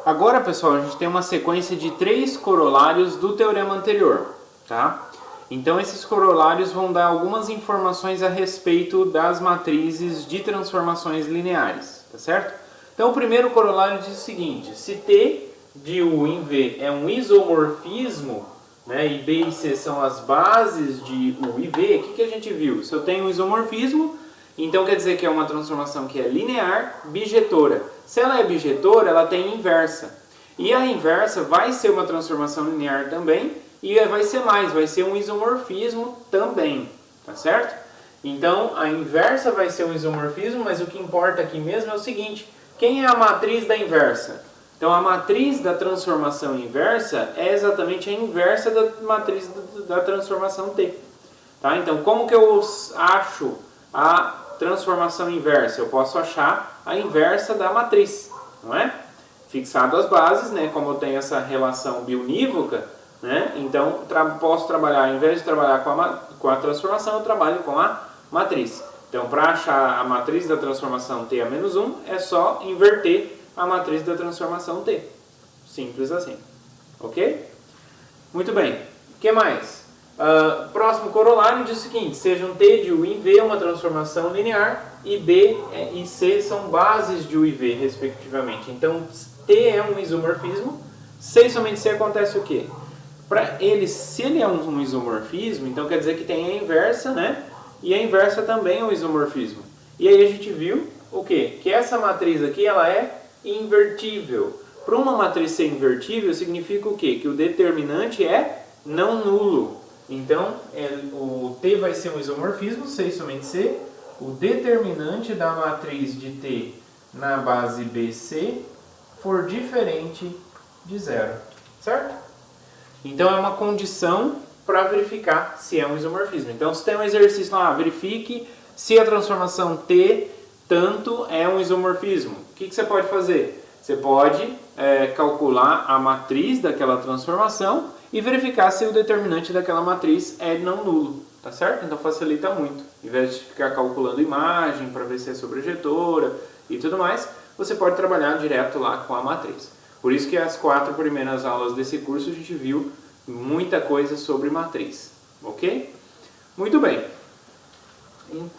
Agora, pessoal, a gente tem uma sequência de 3 corolários do teorema anterior, tá? Então, esses corolários vão dar algumas informações a respeito das matrizes de transformações lineares, tá certo? Então, o primeiro corolário diz o seguinte: se T de U em V é um isomorfismo, né, e B e C são as bases de U e V, o que a gente viu? Se eu tenho um isomorfismo, então quer dizer que é uma transformação que é linear, bijetora. Se ela é bijetora, ela tem inversa. E a inversa vai ser uma transformação linear também, e vai ser mais, vai ser um isomorfismo também, tá certo? Então, a inversa vai ser um isomorfismo, mas o que importa aqui mesmo é o seguinte: quem é a matriz da inversa? Então, a matriz da transformação inversa é exatamente a inversa da matriz da transformação T. Tá? Então, como que eu acho a transformação inversa? Eu posso achar a inversa da matriz, não é? Fixado as bases, né? Como eu tenho essa relação biunívoca, né? Então, posso trabalhar, ao invés de trabalhar com a transformação, eu trabalho com a matriz. Então, para achar a matriz da transformação T a menos 1, é só inverter a matriz da transformação T. Simples assim. Ok? Muito bem. O que mais? Próximo corolário diz o seguinte: sejam T de U em V uma transformação linear e B e C são bases de U e V, respectivamente. Então, T é um isomorfismo. C e somente C acontece o quê? Se ele é um isomorfismo, então quer dizer que tem a inversa, né? E a inversa também é um isomorfismo. E aí a gente viu o quê? Que essa matriz aqui, ela é invertível. Para uma matriz ser invertível, significa o quê? Que o determinante é não nulo. Então, o T vai ser um isomorfismo, C e somente C. O determinante da matriz de T na base BC for diferente de zero. Certo? Então, é uma condição para verificar se é um isomorfismo. Então, se tem um exercício lá, verifique se a transformação T tanto é um isomorfismo. O que você pode fazer? Você pode calcular a matriz daquela transformação e verificar se o determinante daquela matriz é não nulo, tá certo? Então facilita muito. Em vez de ficar calculando imagem para ver se é sobrejetora e tudo mais, você pode trabalhar direto lá com a matriz. Por isso que as 4 primeiras aulas desse curso a gente viu muita coisa sobre matriz, ok? Muito bem.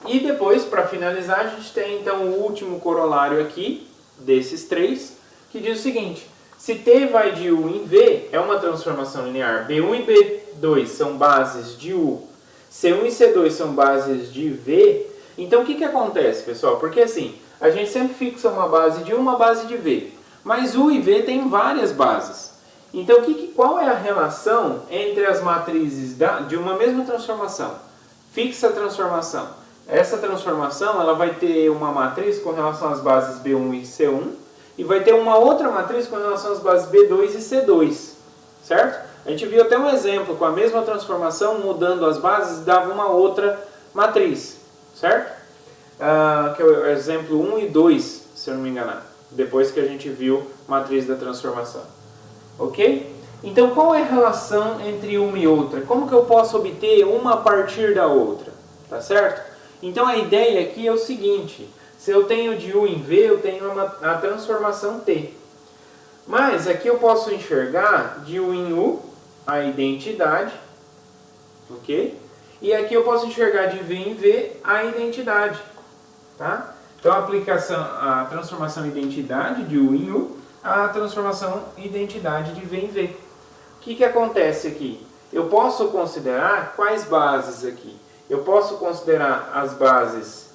E depois, para finalizar, a gente tem então o último corolário aqui, desses 3, que diz o seguinte: se T vai de U em V, é uma transformação linear, B1 e B2 são bases de U, C1 e C2 são bases de V, então o que acontece, pessoal? Porque assim, a gente sempre fixa uma base de U e uma base de V, mas U e V tem várias bases. Então, qual é a relação entre as matrizes de uma mesma transformação? Fixa a transformação. Essa transformação ela vai ter uma matriz com relação às bases B1 e C1 e vai ter uma outra matriz com relação às bases B2 e C2, certo? A gente viu até um exemplo, com a mesma transformação, mudando as bases, dava uma outra matriz, certo? Que é o exemplo 1 e 2, se eu não me enganar, depois que a gente viu matriz da transformação. Ok? Então, qual é a relação entre uma e outra? Como que eu posso obter uma a partir da outra? Tá certo? Então, a ideia aqui é o seguinte: se eu tenho de U em V, eu tenho a transformação T. Mas aqui eu posso enxergar de U em U a identidade, ok? E aqui eu posso enxergar de V em V a identidade, tá? Então, a transformação identidade de U em U, a transformação identidade de V em V. O que acontece aqui? Eu posso considerar quais bases aqui? Eu posso considerar as bases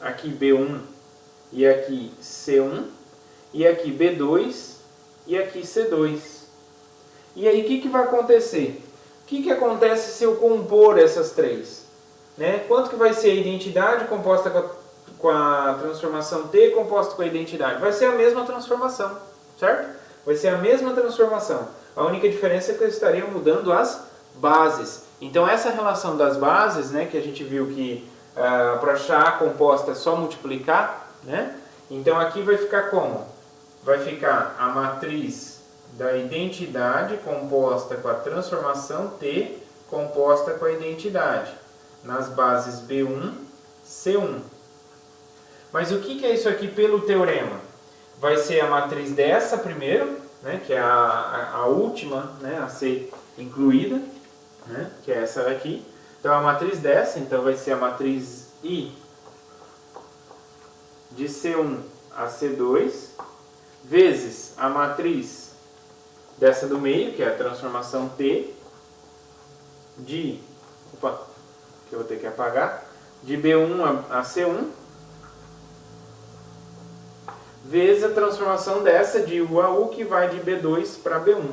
aqui B1 e aqui C1, e aqui B2 e aqui C2. E aí o que vai acontecer? O que acontece se eu compor essas 3? Né? Quanto que vai ser a identidade composta com a transformação T composta com a identidade? Vai ser a mesma transformação, certo? Vai ser a mesma transformação. A única diferença é que eu estaria mudando as bases. Então essa relação das bases, né, que a gente viu que para achar a composta é só multiplicar, né? Então aqui vai ficar como? Vai ficar a matriz da identidade composta com a transformação T composta com a identidade nas bases B1, C1. Mas o que é isso aqui pelo teorema? vai ser a matriz dessa primeiro, né, que é a última, né, a ser incluída, né, que é essa daqui. Então a matriz dessa, então vai ser a matriz I de C1 a C2, vezes a matriz dessa do meio, que é a transformação T, de, que eu vou ter que apagar, de B1 a C1, vezes a transformação dessa de U a U, que vai de B2 para B1.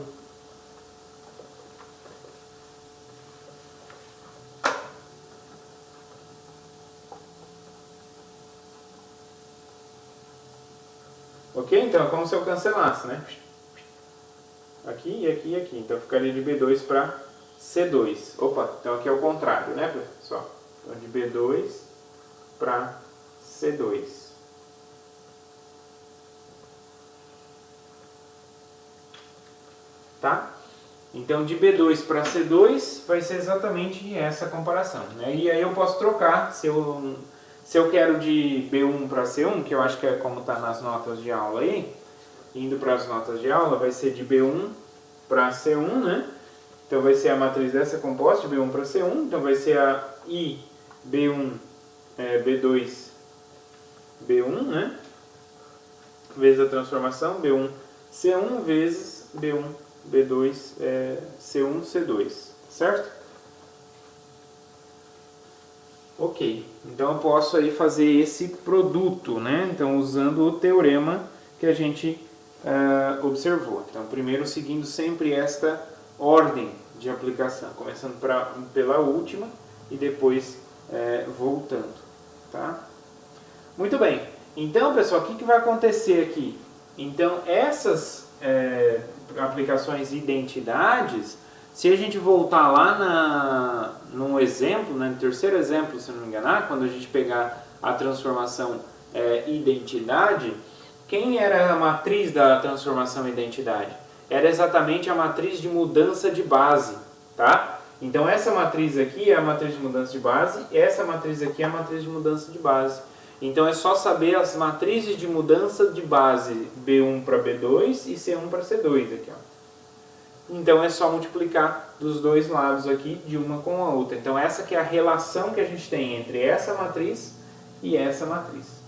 Ok? Então é como se eu cancelasse, né? Aqui e aqui e aqui. Então ficaria de B2 para C2. Opa, então aqui é o contrário, né, pessoal? Então de B2 para C2. Tá? Então de B2 para C2 vai ser exatamente essa comparação, né? E aí eu posso trocar, se eu quero de B1 para C1, que eu acho que é como está nas notas de aula aí, indo para as notas de aula, vai ser de B1 para C1, né? Então vai ser a matriz dessa composta, de B1 para C1, então vai ser a I B1, B2, B1, né? Vezes a transformação, B1, C1, vezes B1, B2, C1, C2, certo? Ok, então eu posso aí fazer esse produto, né? Então usando o teorema que a gente observou. Então primeiro seguindo sempre esta ordem de aplicação, começando pela última e depois voltando, tá? Muito bem, então pessoal, o que vai acontecer aqui? Então essas aplicações de identidades, se a gente voltar lá num exemplo, né, no terceiro exemplo, se não me enganar, quando a gente pegar a transformação identidade, quem era a matriz da transformação identidade? Era exatamente a matriz de mudança de base, tá? Então essa matriz aqui é a matriz de mudança de base, essa matriz aqui é a matriz de mudança de base. Então é só saber as matrizes de mudança de base, B1 para B2 e C1 para C2 aqui, ó. Então é só multiplicar dos dois lados aqui, de uma com a outra. Então essa que é a relação que a gente tem entre essa matriz e essa matriz.